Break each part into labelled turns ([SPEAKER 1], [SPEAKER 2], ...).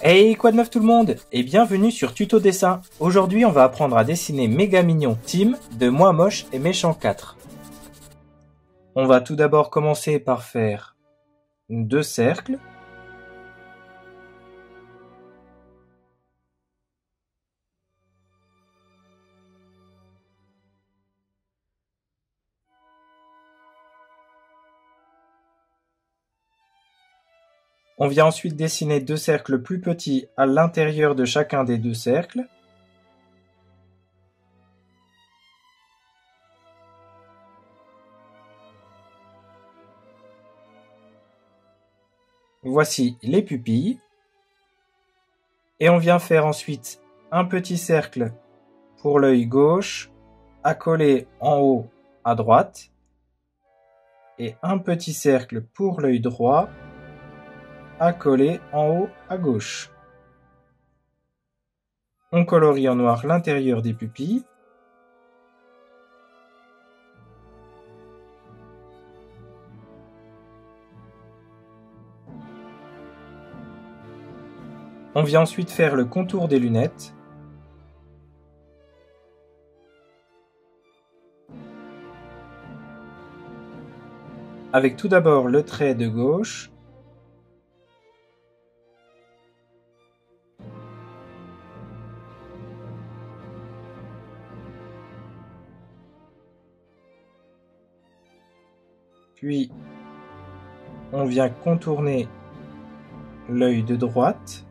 [SPEAKER 1] Hey, quoi de neuf tout le monde et bienvenue sur Tuto Dessin. Aujourd'hui on va apprendre à dessiner Méga Mignon Team de Moi Moche et Méchant 4. On va tout d'abord commencer par faire 2 cercles. On vient ensuite dessiner 2 cercles plus petits à l'intérieur de chacun des 2 cercles. Voici les pupilles. Et on vient faire ensuite un petit cercle pour l'œil gauche, accolé en haut à droite. Et un petit cercle pour l'œil droit, accolé en haut à gauche. On colorie en noir l'intérieur des pupilles. On vient ensuite faire le contour des lunettes. Avec tout d'abord le trait de gauche. Puis, on vient contourner l'œil de droite.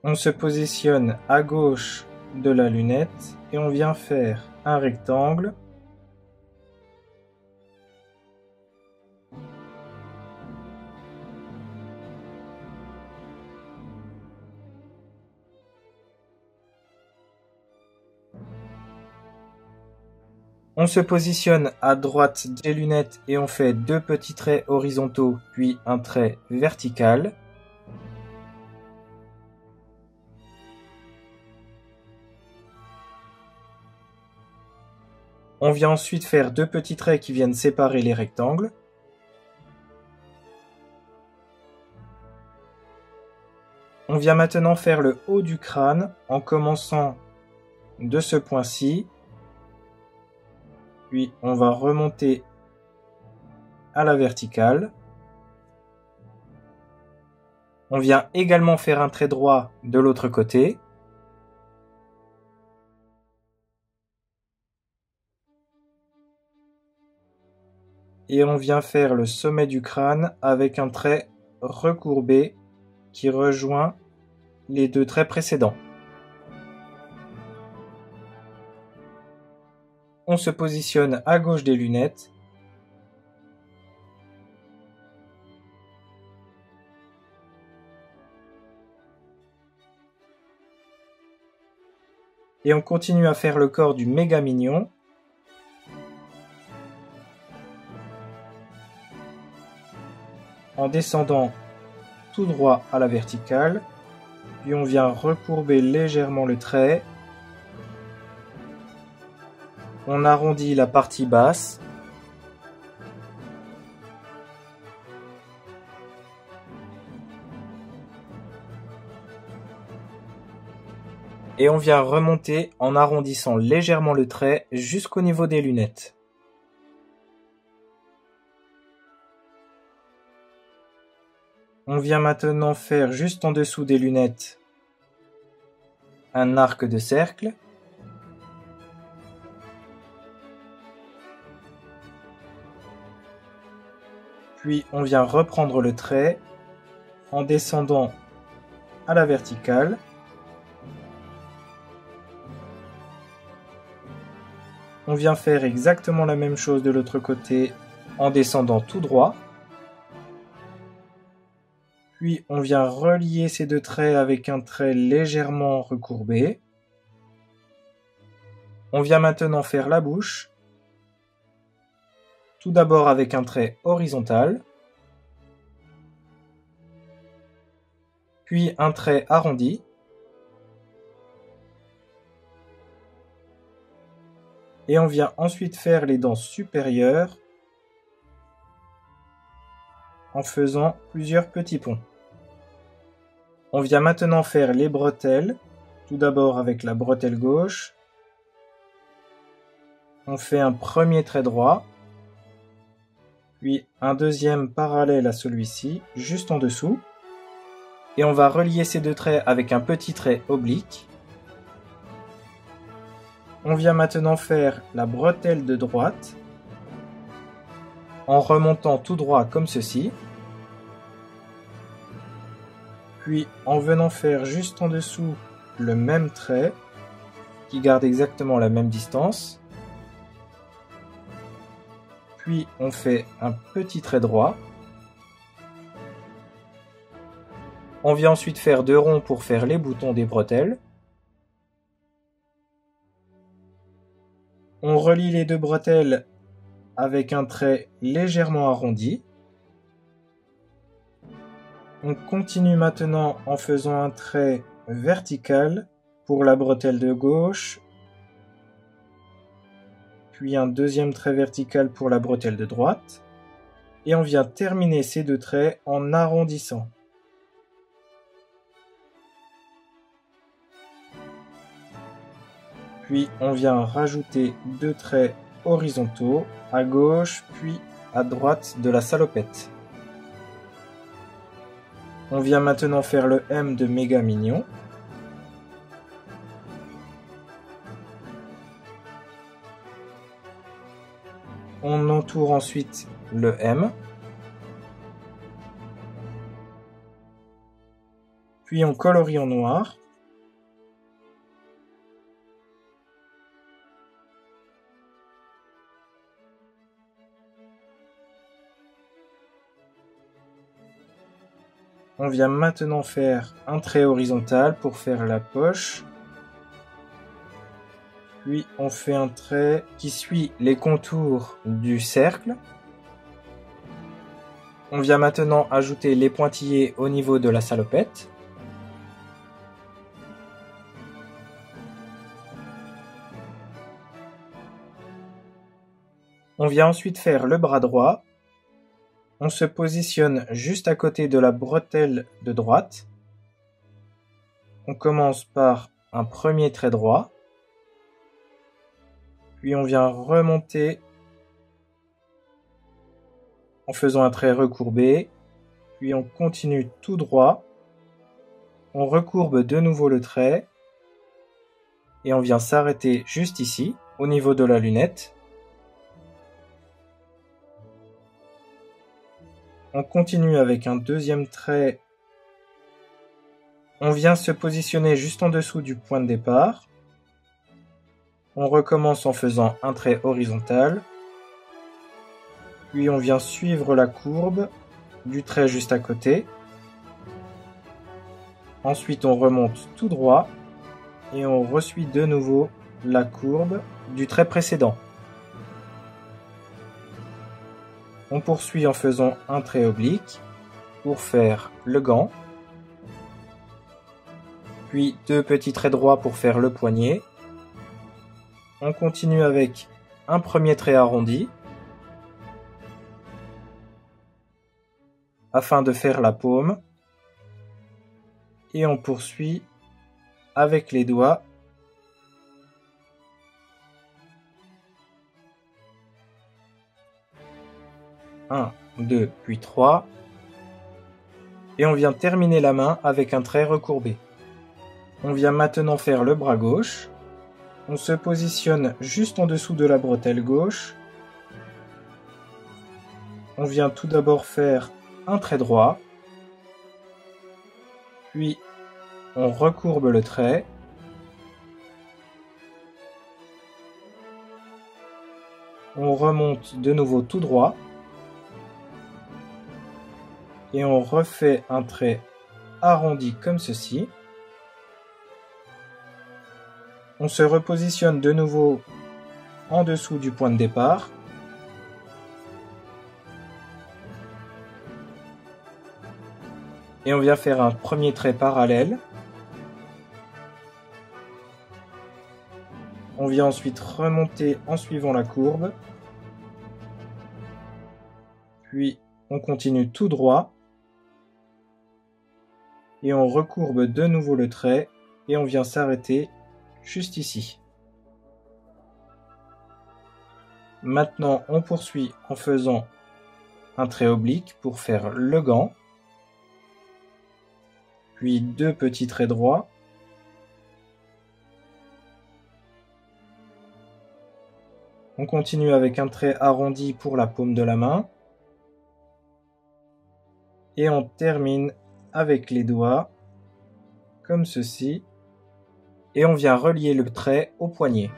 [SPEAKER 1] On se positionne à gauche de la lunette et on vient faire un rectangle. On se positionne à droite des lunettes et on fait 2 petits traits horizontaux, puis un trait vertical. On vient ensuite faire 2 petits traits qui viennent séparer les rectangles. On vient maintenant faire le haut du crâne en commençant de ce point-ci. Puis on va remonter à la verticale. On vient également faire un trait droit de l'autre côté. Et on vient faire le sommet du crâne avec un trait recourbé qui rejoint les 2 traits précédents. On se positionne à gauche des lunettes. Et on continue à faire le corps du Méga Mignon. En descendant tout droit à la verticale. Puis on vient recourber légèrement le trait. On arrondit la partie basse. Et on vient remonter en arrondissant légèrement le trait jusqu'au niveau des lunettes. On vient maintenant faire juste en dessous des lunettes un arc de cercle. Puis on vient reprendre le trait en descendant à la verticale. On vient faire exactement la même chose de l'autre côté en descendant tout droit. Puis on vient relier ces 2 traits avec un trait légèrement recourbé. On vient maintenant faire la bouche. Tout d'abord avec un trait horizontal. Puis un trait arrondi. Et on vient ensuite faire les dents supérieures en faisant plusieurs petits ponts. On vient maintenant faire les bretelles, tout d'abord avec la bretelle gauche. On fait un premier trait droit, puis un deuxième parallèle à celui-ci, juste en dessous. Et on va relier ces deux traits avec un petit trait oblique. On vient maintenant faire la bretelle de droite en remontant tout droit comme ceci. Puis en venant faire juste en dessous le même trait qui garde exactement la même distance. Puis on fait un petit trait droit. On vient ensuite faire 2 ronds pour faire les boutons des bretelles. On relie les 2 bretelles avec un trait légèrement arrondi. On continue maintenant en faisant un trait vertical pour la bretelle de gauche, puis un deuxième trait vertical pour la bretelle de droite, et on vient terminer ces 2 traits en arrondissant. Puis on vient rajouter 2 traits horizontaux à gauche puis à droite de la salopette. On vient maintenant faire le M de méga mignon. On entoure ensuite le M. Puis on colorie en noir. On vient maintenant faire un trait horizontal pour faire la poche. Puis on fait un trait qui suit les contours du cercle. On vient maintenant ajouter les pointillés au niveau de la salopette. On vient ensuite faire le bras droit. On se positionne juste à côté de la bretelle de droite. On commence par un premier trait droit. Puis on vient remonter en faisant un trait recourbé. Puis on continue tout droit. On recourbe de nouveau le trait. Et on vient s'arrêter juste ici, au niveau de la lunette. On continue avec un deuxième trait. On vient se positionner juste en dessous du point de départ. On recommence en faisant un trait horizontal. Puis on vient suivre la courbe du trait juste à côté. Ensuite on remonte tout droit et on resuit de nouveau la courbe du trait précédent. On poursuit en faisant un trait oblique pour faire le gant, puis 2 petits traits droits pour faire le poignet. On continue avec un premier trait arrondi afin de faire la paume et on poursuit avec les doigts. Un, 2, puis 3. Et on vient terminer la main avec un trait recourbé. On vient maintenant faire le bras gauche. On se positionne juste en dessous de la bretelle gauche. On vient tout d'abord faire un trait droit. Puis on recourbe le trait. On remonte de nouveau tout droit. Et on refait un trait arrondi comme ceci. On se repositionne de nouveau en dessous du point de départ. Et on vient faire un premier trait parallèle. On vient ensuite remonter en suivant la courbe. Puis On continue tout droit. Et on recourbe de nouveau le trait. Et on vient s'arrêter juste ici. Maintenant, on poursuit en faisant un trait oblique pour faire le gant. Puis 2 petits traits droits. On continue avec un trait arrondi pour la paume de la main. Et on termine avec les doigts, comme ceci. Et on vient relier le trait au poignet.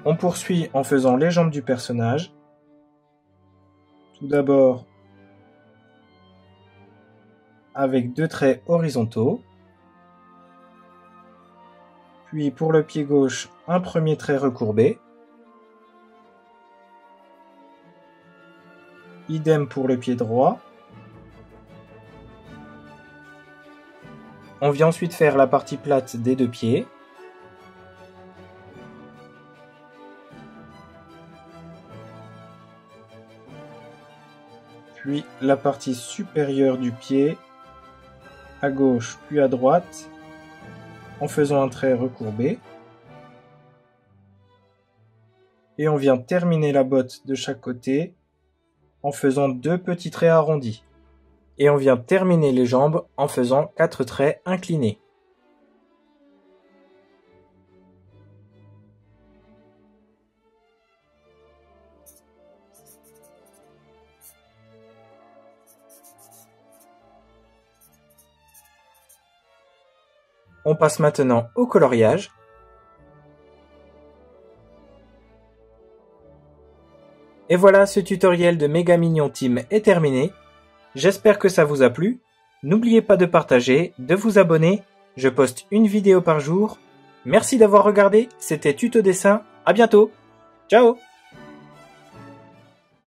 [SPEAKER 1] On poursuit en faisant les jambes du personnage. Tout d'abord, avec 2 traits horizontaux. Puis pour le pied gauche, un premier trait recourbé. Idem pour le pied droit. On vient ensuite faire la partie plate des 2 pieds. Puis la partie supérieure du pied, à gauche puis à droite, en faisant un trait recourbé. Et on vient terminer la botte de chaque côté en faisant 2 petits traits arrondis. Et on vient terminer les jambes en faisant 4 traits inclinés. On passe maintenant au coloriage. Et voilà, ce tutoriel de Mega Mignon Team est terminé. J'espère que ça vous a plu. N'oubliez pas de partager, de vous abonner. Je poste une vidéo par jour. Merci d'avoir regardé. C'était Tuto Dessin. À bientôt. Ciao!